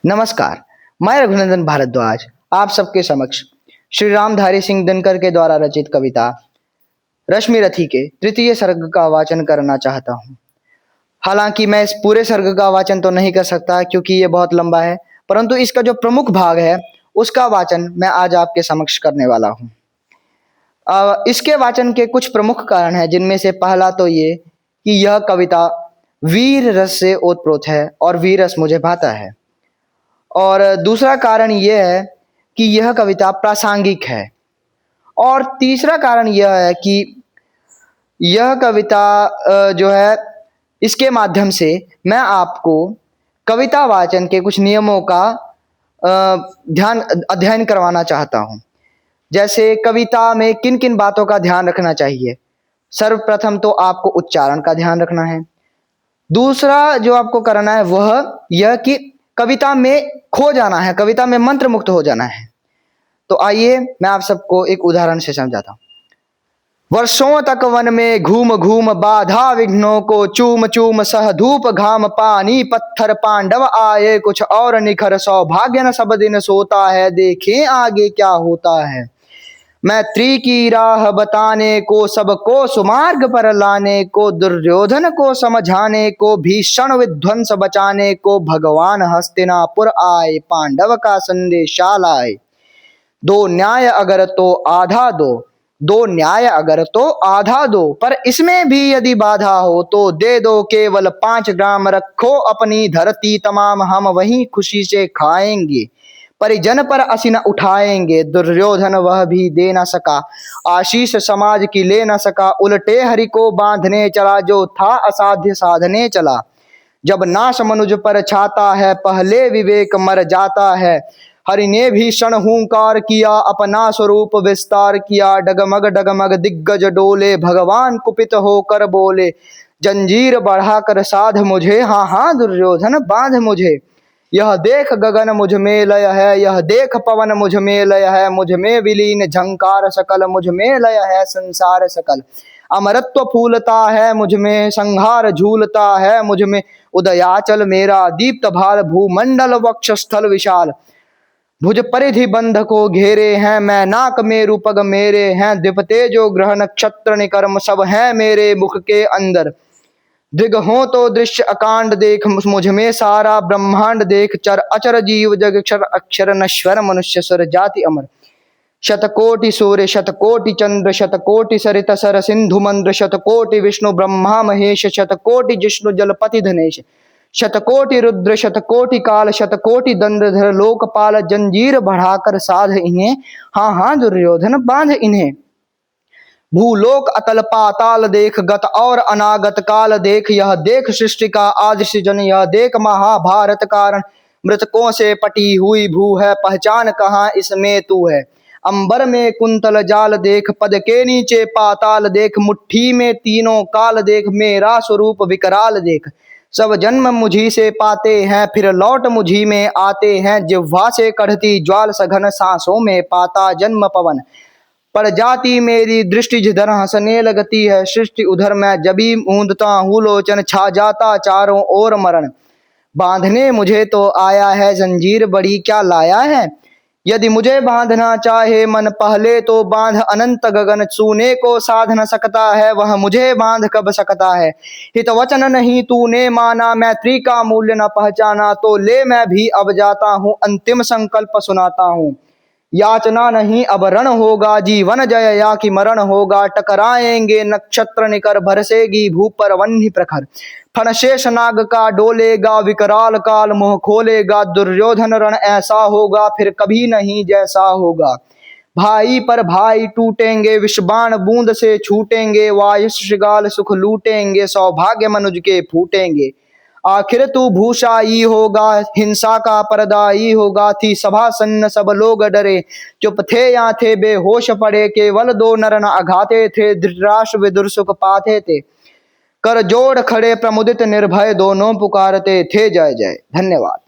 नमस्कार। मैं रघुनंदन भारद्वाज आप सबके समक्ष श्री रामधारी सिंह दिनकर के द्वारा रचित कविता रश्मि रथी के तृतीय सर्ग का वाचन करना चाहता हूँ। हालांकि मैं इस पूरे सर्ग का वाचन तो नहीं कर सकता क्योंकि ये बहुत लंबा है, परंतु इसका जो प्रमुख भाग है उसका वाचन मैं आज आपके समक्ष करने वाला हूँ। इसके वाचन के कुछ प्रमुख कारण हैं, जिनमें से पहला तो ये कि यह कविता वीर रस से ओतप्रोत है और वीर रस मुझे भाता है। और दूसरा कारण यह है कि यह कविता प्रासंगिक है। और तीसरा कारण यह है कि यह कविता जो है, इसके माध्यम से मैं आपको कविता वाचन के कुछ नियमों का अध्ययन करवाना चाहता हूँ। जैसे कविता में किन किन बातों का ध्यान रखना चाहिए। सर्वप्रथम तो आपको उच्चारण का ध्यान रखना है। दूसरा जो आपको करना है वह यह कि कविता में खो जाना है, कविता में मंत्र मुक्त हो जाना है। तो आइए मैं आप सबको एक उदाहरण से समझाता हूँ। वर्षों तक वन में घूम घूम बाधा विघ्नों को चूम चूम सह धूप घाम पानी पत्थर पांडव आए कुछ और निखर सौभाग्य न सब दिन सोता है देखें आगे क्या होता है। मैत्री की राह बताने को सबको सुमार्ग पर लाने को दुर्योधन को समझाने को भीषण विध्वंस बचाने को भगवान हस्तिनापुर आए पांडव का संदेशा लाए। दो न्याय अगर तो आधा दो, दो न्याय अगर तो आधा दो, पर इसमें भी यदि बाधा हो तो दे दो केवल 5 ग्राम रखो अपनी धरती तमाम हम वहीं खुशी से खाएंगे। परिजन पर असीन उठाएंगे दुर्योधन वह भी दे न सका आशीष समाज की ले न सका उल्टे हरि को बांधने चला जो था असाध्य साधने चला। जब नाश मनुज पर छाता है पहले विवेक मर जाता है। हरि ने भीषण हुंकार किया अपना स्वरूप विस्तार किया डगमग डगमग दिग्गज डोले भगवान कुपित होकर बोले जंजीर बढ़ाकर साध मुझे हाँ हाँ दुर्योधन बांध मुझे। यह देख गगन मुझ में लय है यह देख पवन मुझ में लय है मुझ में विलीन झंकार सकल मुझ में लय है संसार सकल। अमरत्व फूलता है मुझ में संहार झूलता है मुझ में उदयाचल मेरा दीप्त भाल भूमंडल वक्षस्थल विशाल। भुज परिधि बंध को घेरे हैं मैं नाक मेरु पग मेरे हैं द्विपते जो ग्रह नक्षत्र निकर्म सब हैं मेरे मुख के अंदर। दिग हो तो दृश्य अकांड देख मुझ में सारा ब्रह्मांड देख चर अचर जीव जग क्षर अक्षर नश्वर मनुष्य सुर जाति अमर। शतकोटि सूर्य शतकोटि चंद्र शतकोटि सरित सर सिंधु मंद्र शतकोटि विष्णु ब्रह्मा महेश शतकोटि जिष्णु जलपति धनेश शतकोटि रुद्र शतकोटि काल शतकोटि दंडधर लोकपाल जंजीर बढ़ाकर साध इन्हें हाँ हाँ दुर्योधन बांध इन्हें। भूलोक अतल पाताल देख गत और अनागत काल देख यह देख सृष्टि का आदि सृजन यह देख महाभारत कारण मृतकों से पटी हुई भू है पहचान कहाँ इसमें तू है। अंबर में कुंतल जाल देख पद के नीचे पाताल देख मुट्ठी में तीनों काल देख मेरा स्वरूप विकराल देख। सब जन्म मुझी से पाते हैं फिर लौट मुझी में आते हैं जिह्वा से कढ़ती ज्वाल सघन सांसों में पाता जन्म पवन। पर जाति मेरी दृष्टि जिधर हंसने लगती है सृष्टि उधर मैं जबी मूंदता हूँ लोचन छा जाता चारों ओर मरण। बांधने मुझे तो आया है जंजीर बड़ी क्या लाया है। यदि मुझे बांधना चाहे मन पहले तो बांध अनंत गगन छूने को साध न सकता है वह मुझे बांध कब सकता है। हित वचन नहीं तूने माना मैत्री का मूल्य न पहचाना तो ले मैं भी अब जाता हूँ अंतिम संकल्प सुनाता हूँ। याचना नहीं अब रण होगा जीवन जय या कि मरण होगा टकराएंगे नक्षत्र निकर बरसेगी भू पर वन्य प्रखर। फण शेष नाग का डोलेगा विकराल काल मुंह खोलेगा दुर्योधन रण ऐसा होगा फिर कभी नहीं जैसा होगा। भाई पर भाई टूटेंगे विषबाण बूंद से छूटेंगे वायुष श्रृगाल सुख लूटेंगे सौभाग्य मनुज के फूटेंगे। आखिर तू भूषाई होगा हिंसा का परदाई होगा थी सभा सन्न सब लोग डरे चुप थे या थे बेहोश पड़े केवल 2 नर न अघाते थे धृतराष्ट्र विदुर सुख पाते थे कर जोड़ खड़े प्रमुदित निर्भय दोनों पुकारते थे जय जय। धन्यवाद।